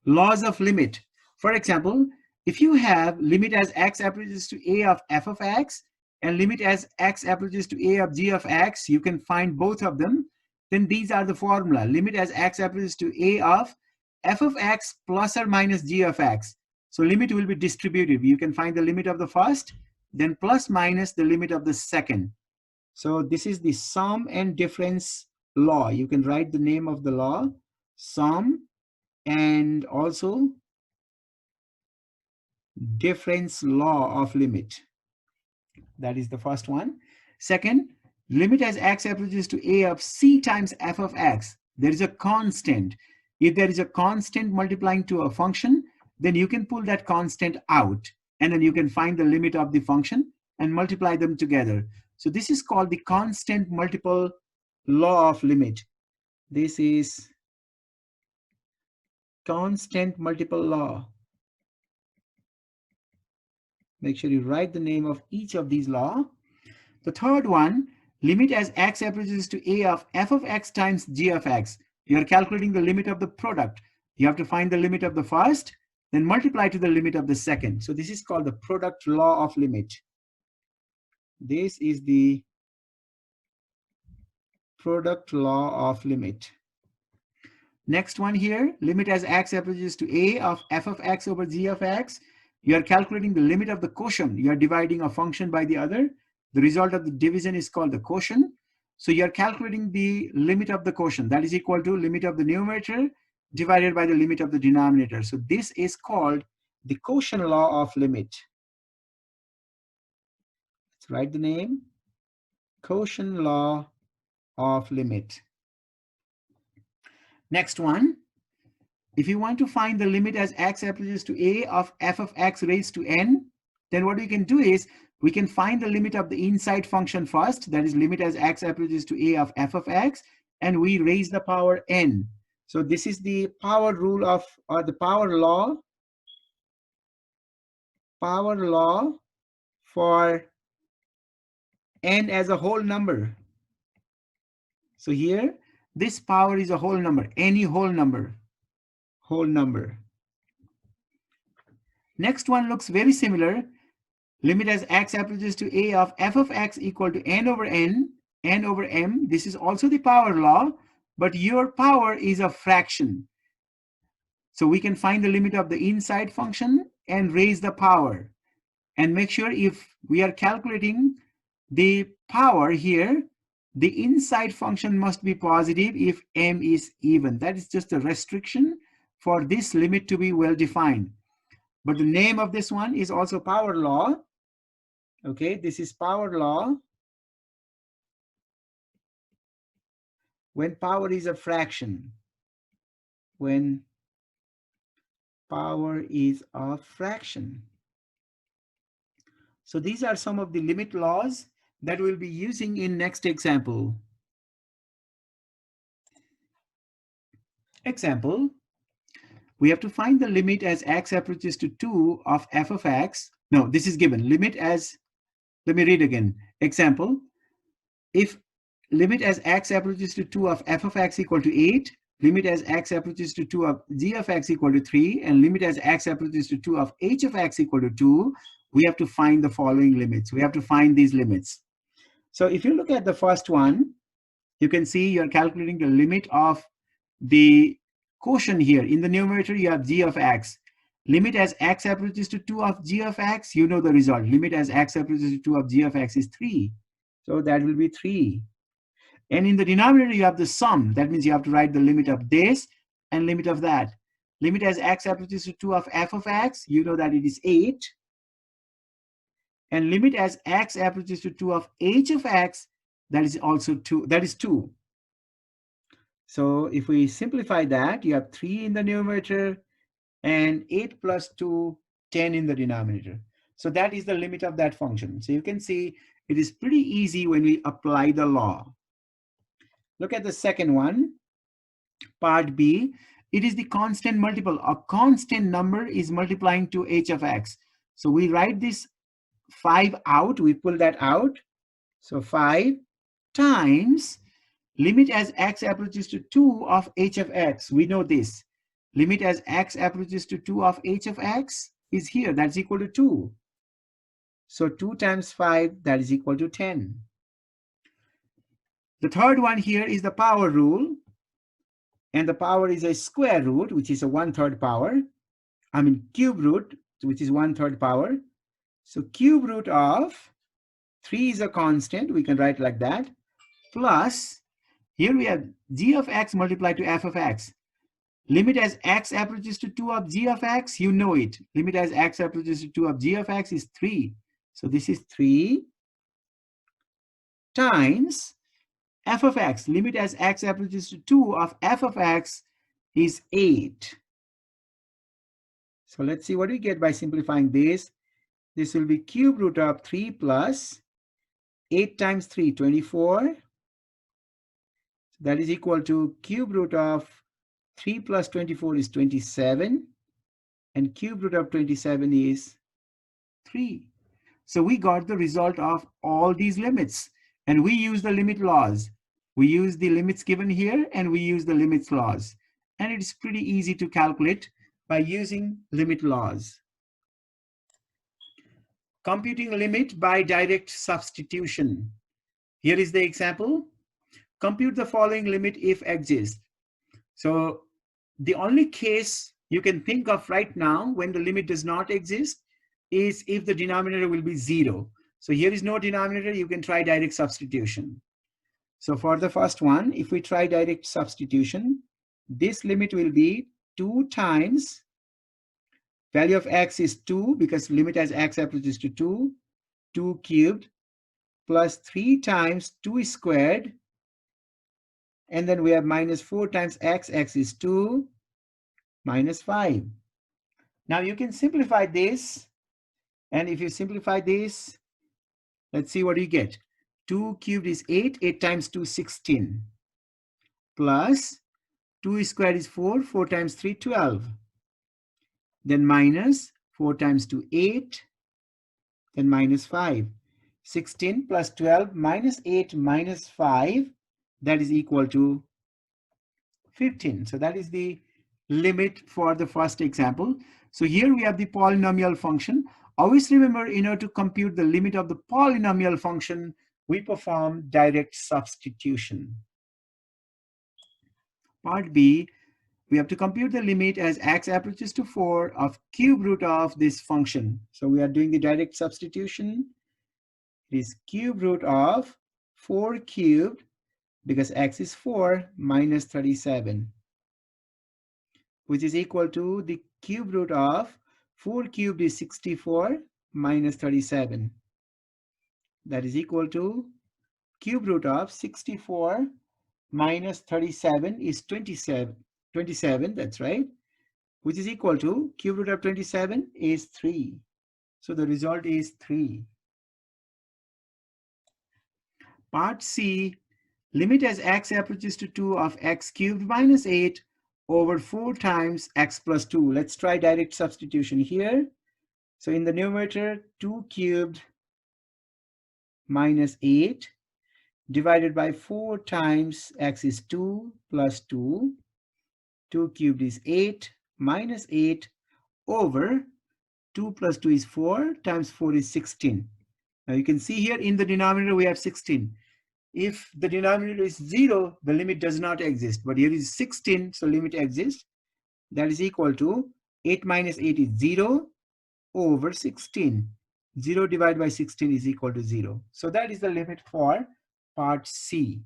Laws of limit. For example, if you have limit as x approaches to a of f of x and limit as x approaches to a of g of x, you can find both of them. Then these are the formula. Limit as x approaches to a of f of x plus or minus g of x. So limit will be distributive. You can find the limit of the first, then plus minus the limit of the second. So this is the sum and difference law. You can write the name of the law, sum and also difference law of limit. That is the first one. Second, limit as x approaches to a of c times f of x. There is a constant. If there is a constant multiplying to a function, then you can pull that constant out, and then you can find the limit of the function and multiply them together. So this is called the constant multiple law of limit. This is constant multiple law. Make sure you write the name of each of these law. The third one, limit as x approaches to a of f of x times g of x. You are calculating the limit of the product. You have to find the limit of the first, then multiply to the limit of the second. So this is called the product law of limit. This is the product law of limit. Next one here, limit as x approaches to a of f of x over g of x. You are calculating the limit of the quotient. You are dividing a function by the other. The result of the division is called the quotient. So you are calculating the limit of the quotient. That is equal to limit of the numerator divided by the limit of the denominator. So this is called the quotient law of limit. Let's write the name, quotient law of limit. Next one, if you want to find the limit as x approaches to a of f of x raised to n, then what we can do is we can find the limit of the inside function first, that is limit as x approaches to a of f of x, and we raise the power n. So this is the power rule of, or the power law for n as a whole number. So here, this power is a whole number, any whole number. Next one looks very similar. Limit as x approaches to a of f of x equal to n over n over m. This is also the power law, but your power is a fraction. So we can find the limit of the inside function and raise the power. And make sure if we are calculating the power here, the inside function must be positive if m is even. That is just a restriction for this limit to be well defined. But the name of this one is also power law. Okay, this is power law when power is a fraction. When power is a fraction. So these are some of the limit laws that we'll be using in next example. Example, we have to find the limit as x approaches to 2 of f of x. No, this is given. Limit as, let me read again. Example, if limit as x approaches to 2 of f of x equal to 8, limit as x approaches to 2 of g of x equal to 3, and limit as x approaches to 2 of h of x equal to 2, we have to find the following limits. We have to find these limits. So if you look at the first one, you can see you're calculating the limit of the quotient here. In the numerator, you have g of x. Limit as x approaches to 2 of g of x, you know the result. Limit as x approaches to 2 of g of x is 3. So that will be 3. And in the denominator, you have the sum. That means you have to write the limit of this and limit of that. Limit as x approaches to 2 of f of x, you know that it is 8. And limit as x approaches to 2 of h of x, that is also 2. That is 2. So if we simplify that, you have 3 in the numerator and 8 plus 2, 10 in the denominator. So that is the limit of that function. So you can see it is pretty easy when we apply the law. Look at the second one, part B. It is the constant multiple. A constant number is multiplying to h of x. So we write this 5 out, we pull that out. So 5 times limit as x approaches to 2 of h of x. We know this. limit as x approaches to 2 of h of x is here. That's equal to 2. So 2 times 5, that is equal to 10. The third one here is the power rule. And the power is a square root, which is a 1/3 power. I mean cube root, which is 1/3 power. So cube root of 3 is a constant. We can write like that. Plus, here we have g of x multiplied to f of x. Limit as x approaches to 2 of g of x, you know it. Limit as x approaches to 2 of g of x is 3. So this is 3 times f of x. Limit as x approaches to 2 of f of x is 8. So let's see what we get by simplifying this. This will be cube root of 3 plus 8 times 3, 24. That is equal to cube root of 3 plus 24 is 27. And cube root of 27 is 3. So we got the result of all these limits. And we use the limit laws. We use the limits given here and we use the limits laws. And it's pretty easy to calculate by using limit laws. Computing limit by direct substitution. Here is the example. Compute the following limit if exists. So the only case you can think of right now when the limit does not exist is if the denominator will be 0. So here is no denominator, you can try direct substitution. So for the first one, if we try direct substitution, this limit will be 2 times value of x is 2 because limit as x approaches to 2, 2 cubed plus 3 times 2 squared. And then we have minus 4 times x is 2, minus 5. Now you can simplify this. And if you simplify this, let's see what you get. 2 cubed is 8, 8 times 2, 16. Plus 2 squared is 4, 4 times 3, 12. Then minus 4 times 2, 8. Then minus 5. 16 plus 12 minus 8 minus 5, that is equal to 15. So that is the limit for the first example. So here we have the polynomial function. Always remember, in order to compute the limit of the polynomial function, we perform direct substitution. Part B, we have to compute the limit as x approaches to 4 of cube root of this function. So we are doing the direct substitution. It is cube root of 4 cubed, because x is 4, minus 37, which is equal to the cube root of 4 cubed is 64 minus 37. That is equal to cube root of 64 minus 37 is 27, that's right, which is equal to cube root of 27 is 3. So the result is 3. Part C, limit as x approaches to 2 of x cubed minus 8 over 4 times x plus 2. Let's try direct substitution here. So in the numerator, 2 cubed minus 8 divided by 4 times x is 2 plus 2. 2 cubed is 8 minus 8 over 2 plus 2 is 4 times 4 is 16. Now you can see here in the denominator we have 16. If the denominator is 0, the limit does not exist. But here is 16, so limit exists. That is equal to 8 minus 8 is 0 over 16. 0 divided by 16 is equal to 0. So that is the limit for part C.